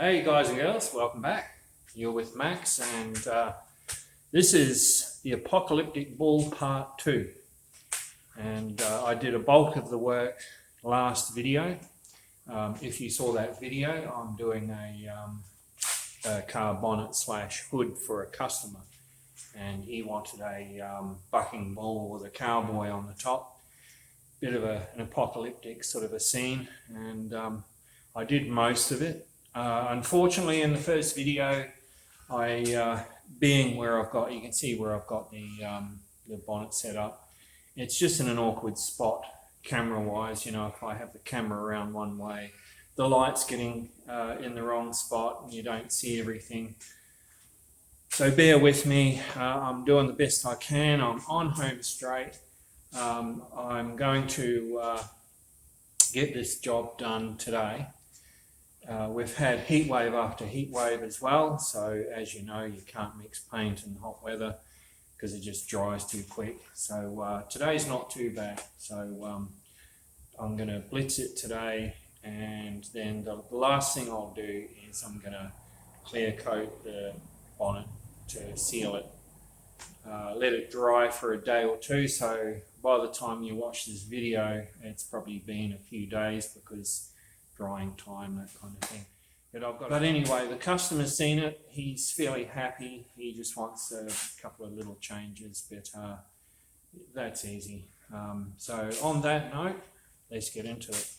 Hey guys and girls, welcome back. You're with Max and this is the Apocalyptic Bull Part 2. And I did a bulk of the work last video. If you saw that video, I'm doing a car bonnet slash hood for a customer. And he wanted a bucking bull with a cowboy on the top. Bit of an apocalyptic sort of a scene, and I did most of it. Unfortunately, in the first video, being where you can see where I've got the bonnet set up, it's just in an awkward spot camera-wise. You know, if I have the camera around one way, the light's getting in the wrong spot and you don't see everything. So bear with me. I'm doing the best I can. I'm on home straight. I'm going to get this job done today. We've had heat wave after heat wave as well, so as you know, you can't mix paint in hot weather because it just dries too quick. So today's not too bad, so I'm going to blitz it today, and then the last thing I'll do is I'm going to clear coat the bonnet to seal it. Let it dry for a day or two, so by the time you watch this video it's probably been a few days because drying time, that kind of thing. But anyway, the customer's seen it, he's fairly happy, he just wants a couple of little changes, but that's easy. So on that note, let's get into it.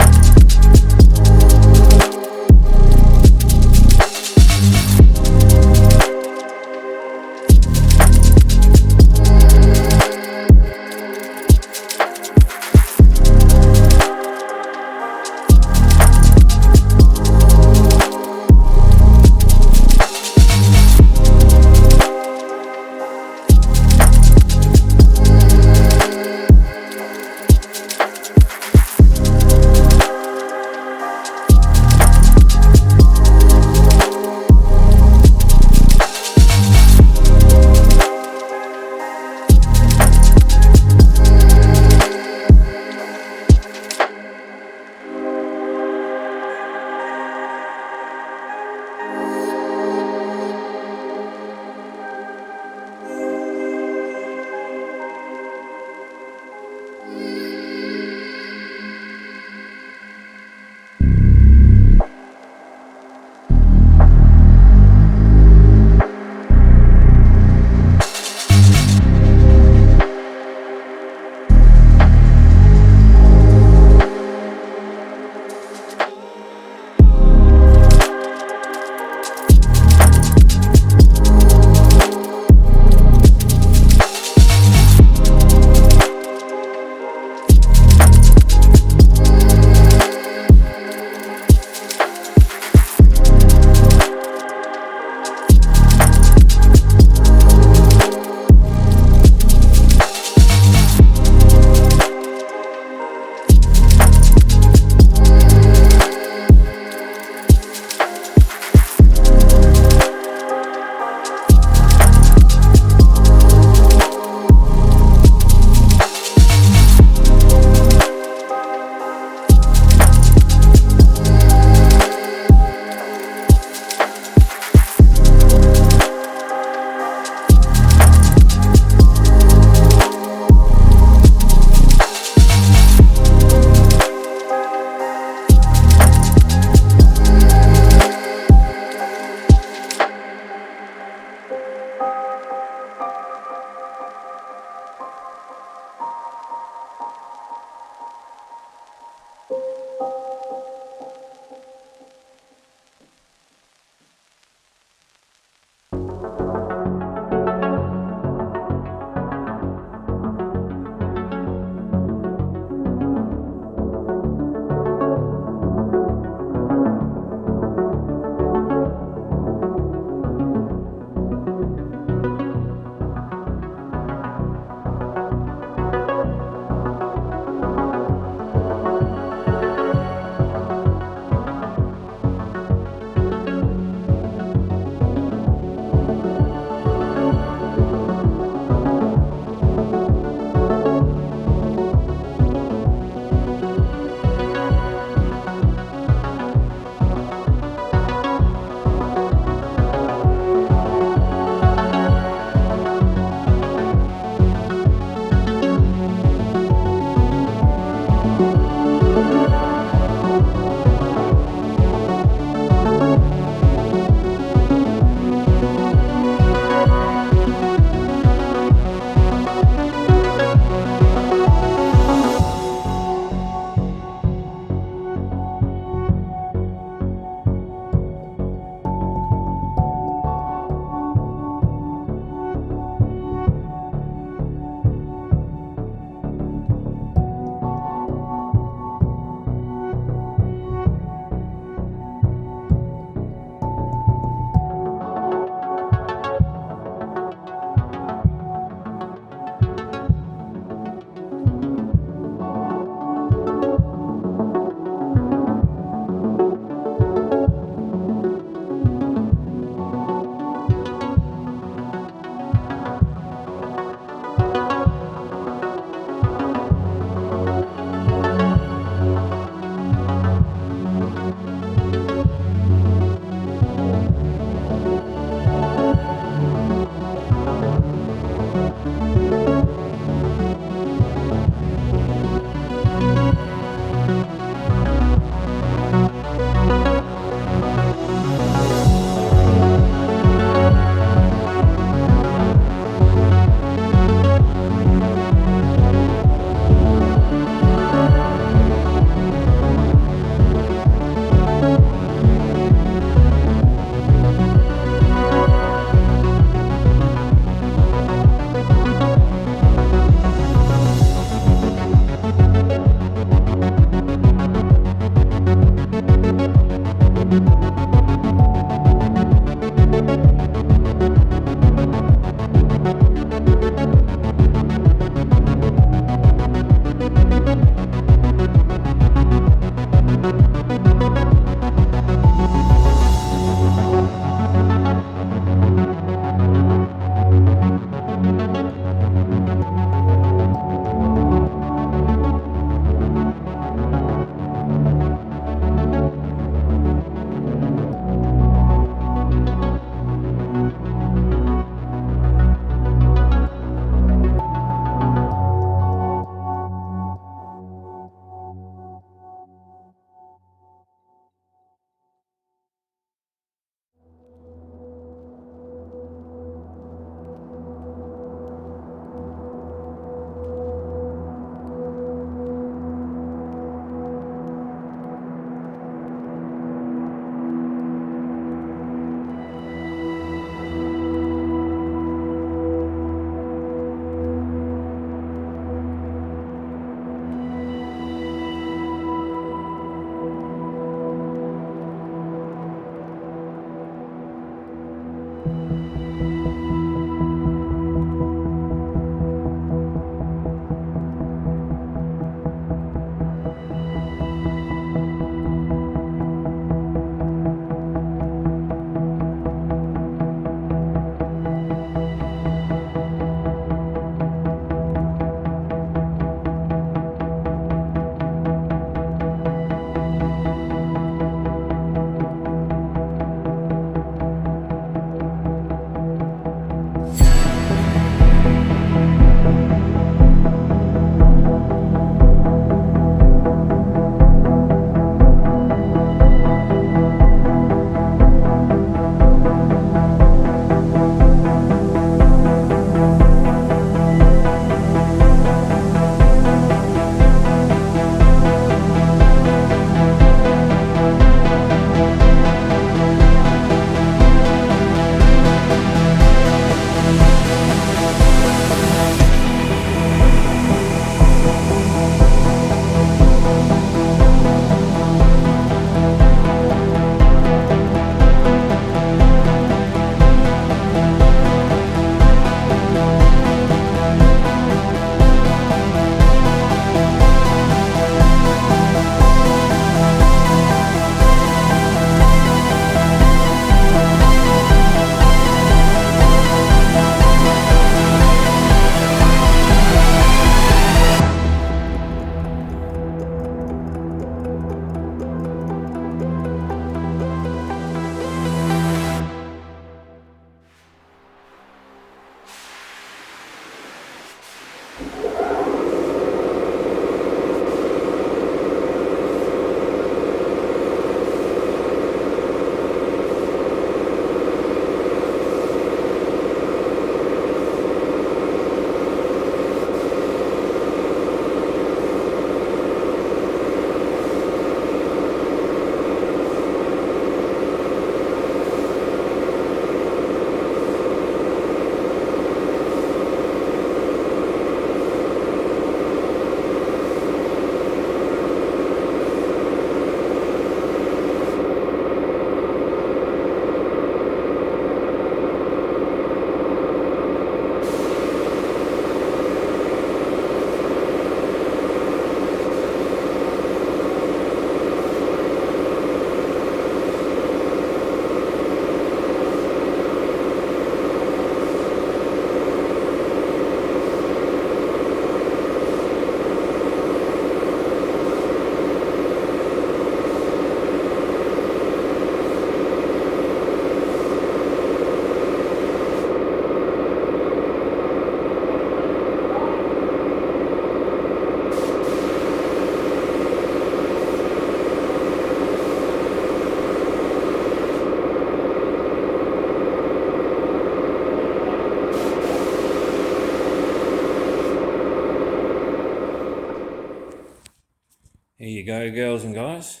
Here you go, girls and guys.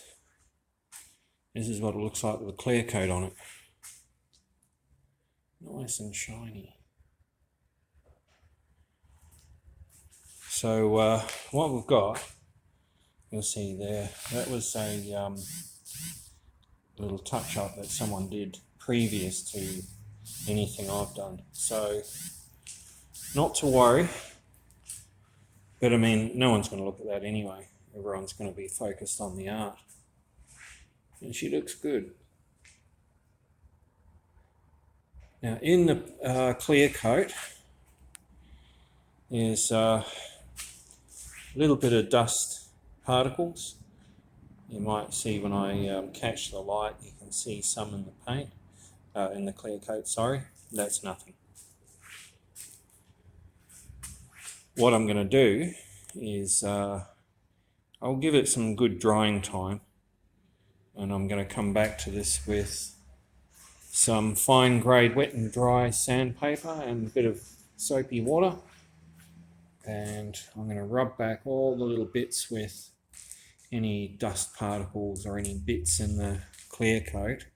This is what it looks like with a clear coat on it. Nice and shiny. So what we've got, you'll see there, that was a little touch-up that someone did previous to anything I've done. So not to worry, but I mean, no one's going to look at that anyway. Everyone's going to be focused on the art. And she looks good. Now in the clear coat, there's a little bit of dust particles. You might see when I catch the light, you can see some in the paint, in the clear coat, sorry. That's nothing. What I'm going to do is I'll give it some good drying time, and I'm going to come back to this with some fine grade wet and dry sandpaper and a bit of soapy water, and I'm going to rub back all the little bits with any dust particles or any bits in the clear coat,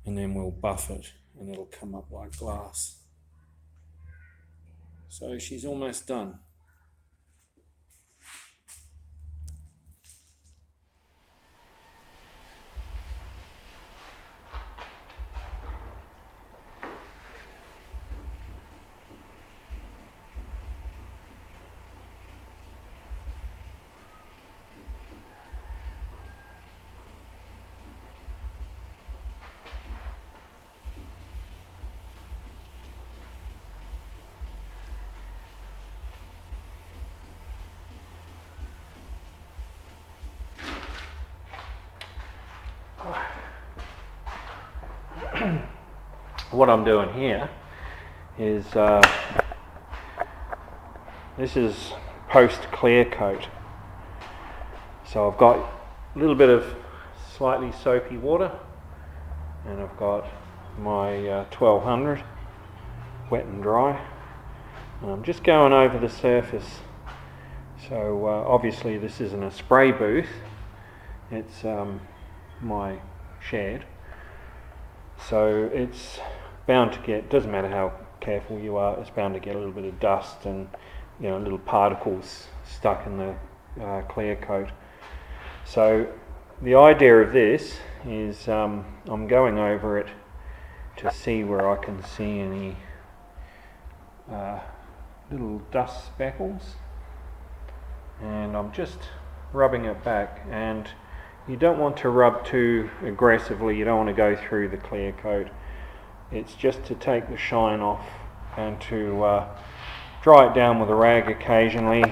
and then we'll buff it and it'll come up like glass. So she's almost done. what I'm doing here is this is post clear coat. So I've got a little bit of slightly soapy water, and I've got my 1200 wet and dry, and I'm just going over the surface. So obviously this isn't a spray booth, it's my shed, so it's bound to get, doesn't matter how careful you are, it's bound to get a little bit of dust and, you know, little particles stuck in the clear coat. So the idea of this is I'm going over it to see where I can see any little dust speckles, and I'm just rubbing it back. And you don't want to rub too aggressively, you don't want to go through the clear coat. It's just to take the shine off and to dry it down with a rag occasionally,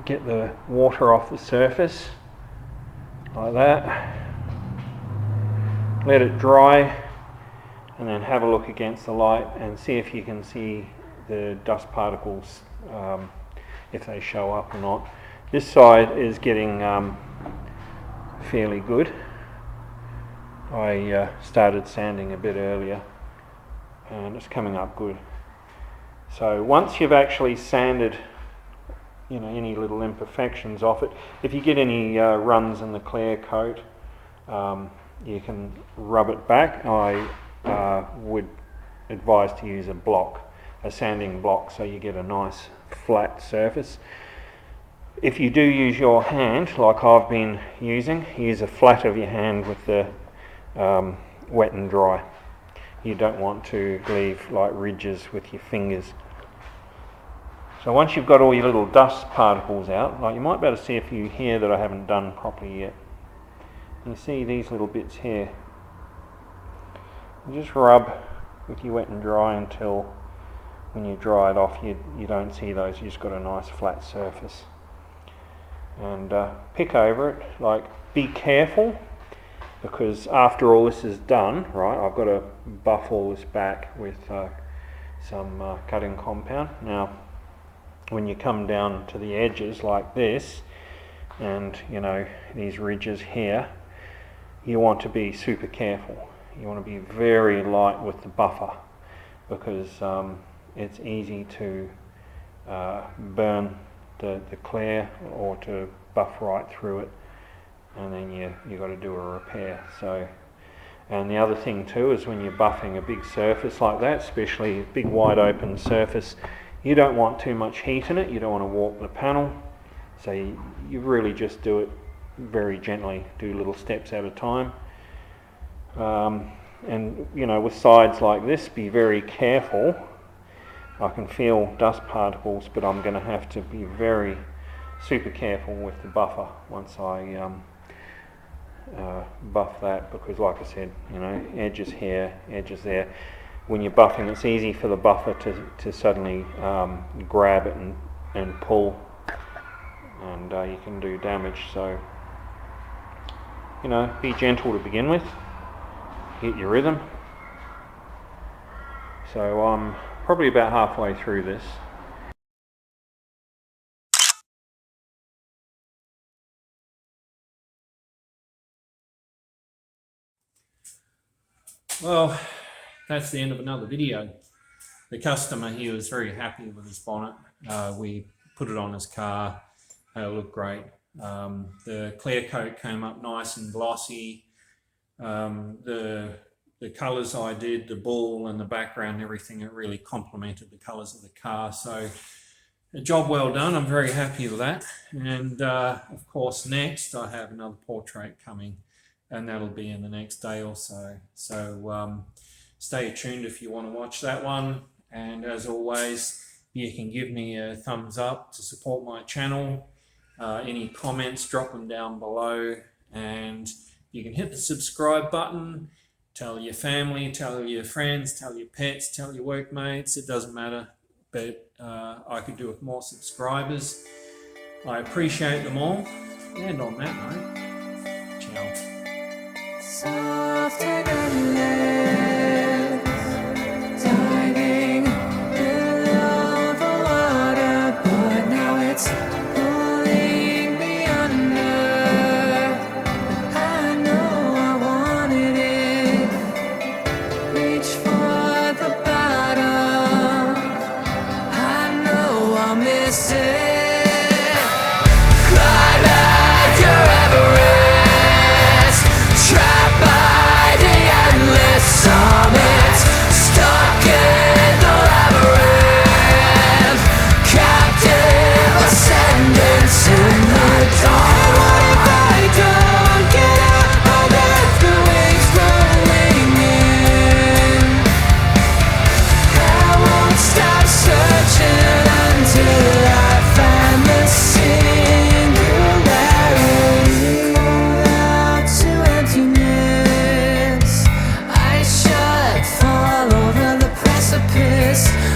get the water off the surface like that, let it dry, and then have a look against the light and see if you can see the dust particles, if they show up or not. This side is getting fairly good. I started sanding a bit earlier and it's coming up good. So once you've actually sanded, you know, any little imperfections off it, if you get any runs in the clear coat, you can rub it back. I would advise to use a block, a sanding block, so you get a nice flat surface. If you do use your hand, like I've been using, use a flat of your hand with the wet and dry. You don't want to leave like ridges with your fingers. So once you've got all your little dust particles out, like you might be able to see a few here that I haven't done properly yet. You see these little bits here. You just rub with your wet and dry until when you dry it off you don't see those, you just got a nice flat surface. And pick over it, like be careful, because after all this is done, right, I've got to buff all this back with some cutting compound. Now when you come down to the edges like this, and you know these ridges here, you want to be super careful. You want to be very light with the buffer, because it's easy to burn the clear or to buff right through it, and then you got to do a repair. So, and the other thing too is when you're buffing a big surface like that, especially a big wide open surface, you don't want too much heat in it, you don't want to warp the panel, so you really just do it very gently, do little steps at a time. And you know, with sides like this, be very careful. I can feel dust particles, but I'm going to have to be very super careful with the buffer once I buff that, because like I said, you know, edges here, edges there. When you're buffing, it's easy for the buffer to suddenly grab it and pull, and you can do damage. So, you know, be gentle to begin with, get your rhythm. So I'm probably about halfway through this. Well, that's the end of another video. The customer here was very happy with his bonnet. We put it on his car, it looked great. The clear coat came up nice and glossy. The colours I did, the bull and the background, everything, it really complemented the colours of the car. So a job well done, I'm very happy with that. And of course next I have another portrait coming, and that'll be in the next day or so. So stay tuned if you want to watch that one. And as always, you can give me a thumbs up to support my channel. Any comments, drop them down below, and you can hit the subscribe button. Tell your family, tell your friends, tell your pets, tell your workmates, it doesn't matter, but I could do with more subscribers. I appreciate them all, and on that note, ciao. us.